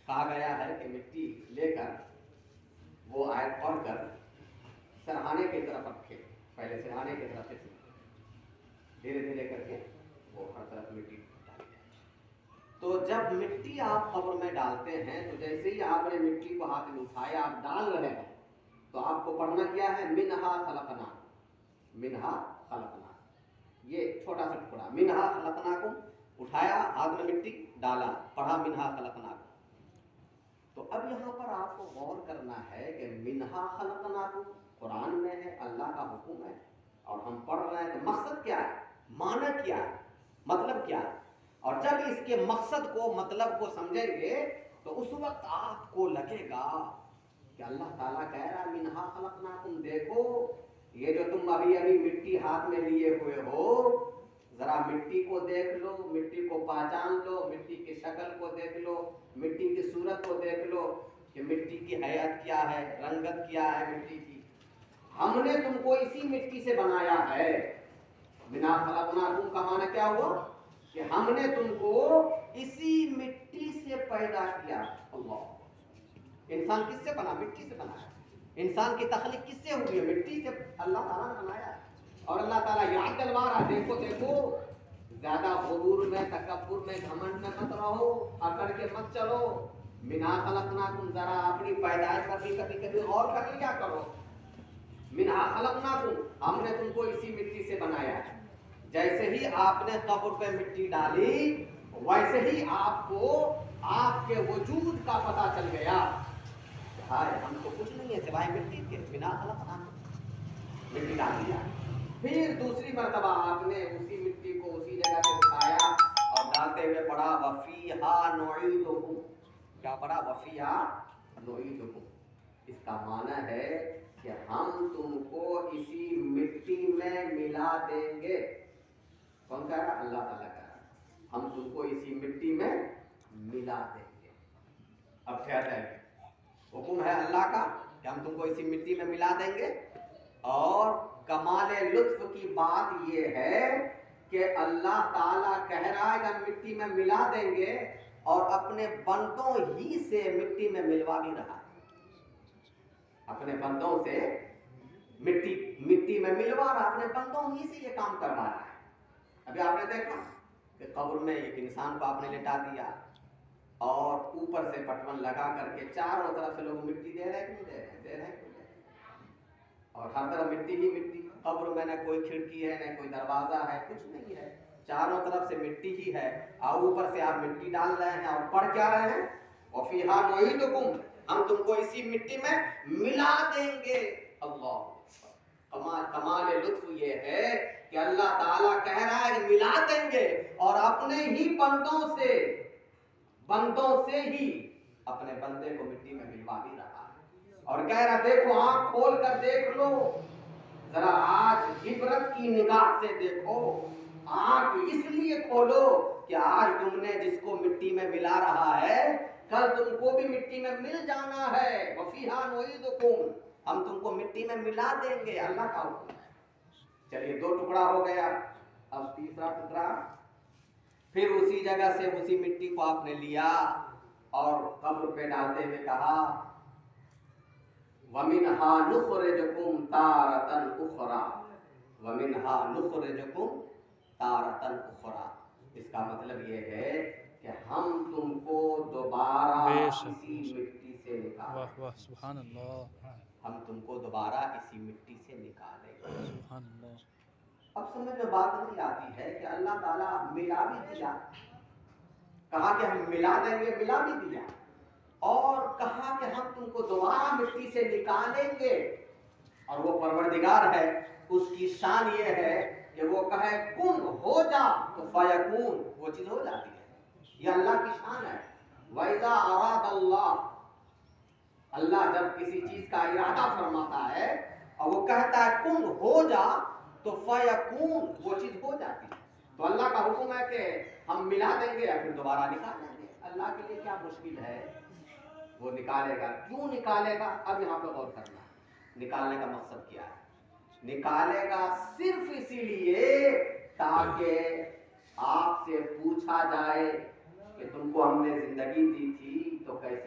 کہا گیا ہے کہ مٹی لے کر وہ آیت پڑھ کر سرہانے کی طرف رکھے، پہلے سرہانے کی طرف سے دھیرے دھیرے کر کے وہ ہر طرف مٹی ڈالی جائے۔ تو جب مٹی آپ قبر میں ڈالتے ہیں تو جیسے ہی آپ نے مٹی کو ہاتھ میں اٹھایا آپ ڈال رہے ہیں تو آپ کو پڑھنا کیا ہے؟ منہا خلقناکم، منہا خلقناکم، یہ چھوٹا سا ٹکڑا منہا خلقناکم، اٹھایا ہاتھ میں مٹی ڈالا، پڑھا منہا خلقناکم۔ تو اب یہاں پر آپ کو غور کرنا ہے کہ منہا خلقناکم قرآن میں ہے، اللہ کا حکم ہے اور ہم پڑھ رہے ہیں، تو مقصد کیا ہے، معنی کیا ہے، مطلب کیا ہے؟ اور جب اس کے مقصد کو مطلب کو سمجھیں گے تو اس وقت آپ کو لگے گا کہ اللہ تعالیٰ کہہ رہا ہے منہا خلقناکم، دیکھو یہ جو تم ابھی ابھی مٹی ہاتھ میں لیے ہوئے ہو، ذرا مٹی کو دیکھ لو، مٹی کو پہچان لو، مٹی کی شکل کو دیکھ لو، مٹی کی صورت کو دیکھ لو کہ مٹی کی حیت کیا ہے، رنگت کیا ہے مٹی کی۔ ہم نے تم کو اسی مٹی سے بنایا ہے۔ بنا خلقناکم کا معنی کیا ہوا کہ ہم نے تم کو اسی مٹی سے پیدا کیا۔ اللہ، انسان کس سے بنا؟ مٹی سے بنا ہے۔ انسان کی تخلیق کس سے ہوئی ہے؟ مٹی سے اللہ تعالیٰ نے بنایا ہے۔ اور اللہ تعالیٰ یاد دلوا رہا، دیکھو دیکھو، زیادہ غرور میں، تکبر میں، گھمنڈ میں مت رہو، اکڑ کے مت چلو۔ منہا خلقناکم، ذرا اپنی پیدائش پر بھی کبھی کبھی غور کر لیا کرو۔ منہا خلقناکم، ہم نے تم کو اسی مٹی سے بنایا ہے۔ جیسے ہی آپ نے قبر پہ مٹی ڈالی ویسے ہی آپ کو آپ کے وجود کا پتہ چل گیا، ہائے ہم تو کچھ نہیں ہے سوائے مٹی کے، بنا خلقناکم، مٹی ڈال دیا۔ پھر دوسری مرتبہ آپ نے اسی مٹی کو اسی جگہ سے اٹھایا اور ڈالتے ہوئے پڑھا وفیہا نعیدکم، کیا پڑھا؟ وفیہا نعیدکم۔ اس کا معنی ہے کہ ہم تم کو اسی مٹی میں ملا دیں گے۔ کون کہہ رہا؟ اللہ تعالیٰ کہہ رہا، ہم تم کو اسی مٹی میں ملا دیں گے۔ اب ٹھہر جائے، حکم ہے اللہ کا کہ ہم تم کو اسی مٹی میں ملا دیں گے۔ اور کمال لطف کی بات یہ ہے کہ اللہ تعالیٰ کہہ رہا ہے کہ ہم مٹی میں ملا دیں گے اور اپنے بندوں ہی سے مٹی میں ملوا بھی رہا ہے، اپنے بندوں سے مٹی میں ملوا رہا، اپنے بندوں ہی سے یہ کام کروا رہا ہے۔ ابھی آپ نے دیکھا کہ قبر میں ایک انسان کو آپ نے لٹا دیا اور اوپر سے پٹون لگا کر کے چاروں طرف سے لوگ مٹی دے رہے ہیں کہ نہیں دے رہے ہیں؟ دے رہے ہیں، اور ہر طرف مٹی ہی مٹی۔ قبر میں نہ کوئی کھڑکی ہے نہ کوئی دروازہ ہے، کچھ نہیں ہے، چاروں طرف سے مٹی ہی ہے، اور اوپر سے آپ مٹی ڈال رہے ہیں اور پڑھ کیا رہے ہیں؟ وفیہا نعیدکم، ہم تم کو اسی مٹی میں ملا دیں گے۔ اللہ، کمال لطف یہ ہے کہ اللہ تعالیٰ کہہ رہا ہے کہ ملا دیں گے اور اپنے ہی بندوں سے ہی اپنے بندے کو مٹی میں ملوا بھی رہا ہے، اور کہہ رہا دیکھو آنکھ کھول کر دیکھ لو، ذرا آج عبرت کی نگاہ سے دیکھو، آنکھ اس لیے کھولو کہ آج تم نے جس کو مٹی میں ملا رہا ہے کل تم کو بھی مٹی میں مل جانا ہے۔ وفیہا نعیدکم، ہم تم کو مٹی میں ملا دیں گے، اللہ کا حکم ہے۔ چلیے دو ٹکڑا ہو گیا، اب تیسرا ٹکڑا، پھر اسی جگہ سے اسی مٹی کو آپ نے لیا اور قبر پہ ڈالتے ہوئے کہا وَمِنْهَا نُخْرِجُكُمْ تَارَةً أُخْرَىٰ، وَمِنْهَا نُخْرِجُكُمْ تَارَةً أُخْرَىٰ۔ اس کا مطلب یہ ہے کہ ہم تم کو دوبارہ اسی مٹی سے نکالیں گے، سبحان اللہ، ہم تم کو دوبارہ اسی مٹی سے نکالیں گے۔ سبحان اللہ۔ اب سمجھ میں بات نہیں آتی ہے کہ اللہ تعالیٰ ملا بھی دیا، کہا کہ ہم ملا دیں گے، ملا بھی دیا، اور کہا کہ ہم تم کو دوبارہ مٹی سے نکالیں گے، اور وہ پروردگار ہے، اس کی شان یہ ہے کہ وہ کہے کن ہو جا تو فیکون، وہ چیز ہو جاتی ہے، یہ اللہ کی شان ہے۔ وَإِذَا أَرَادَ اللَّهُ، اللہ جب کسی چیز کا ارادہ فرماتا ہے اور وہ کہتا ہے کن ہو جا تو فیکون، وہ چیز ہو جاتی ہے۔ تو اللہ کا حکم ہے کہ ہم ملا دیں گے یا پھر دوبارہ نکال دیں گے، اللہ کے لیے کیا مشکل ہے، وہ نکالے گا۔ کیوں نکالے گا؟ اب یہاں پہ غور کرنا ہے، نکالنے کا مقصد کیا ہے؟ نکالے گا صرف اسی لیے تاکہ آپ سے پوچھا جائے کہ تم کو ہم نے زندگی دی تھی تو کیسے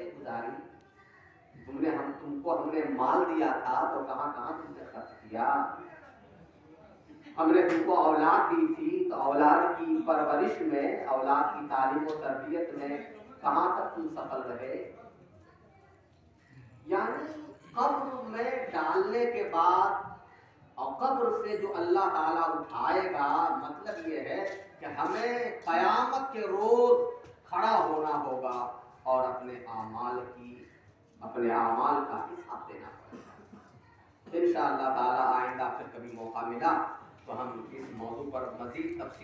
تم کو ہم نے مال دیا تھا تو کہاں کہاں تم نے خرچ کیا؟ ہم نے تم کو اولاد دی تھی تو اولاد کی پرورش میں، اولاد کی تعلیم و تربیت میں کہاں تک تم سفل رہے؟ یعنی قبر میں ڈالنے کے بعد اور قبر سے جو اللہ تعالیٰ اٹھائے گا، مطلب یہ ہے کہ ہمیں قیامت کے روز کھڑا ہونا ہوگا اور اپنے اعمال کا حساب دینا پڑے گا۔ انشاءاللہ تعالیٰ آئندہ پھر کبھی موقع ملا تو ہم اس موضوع پر مزید تفصیل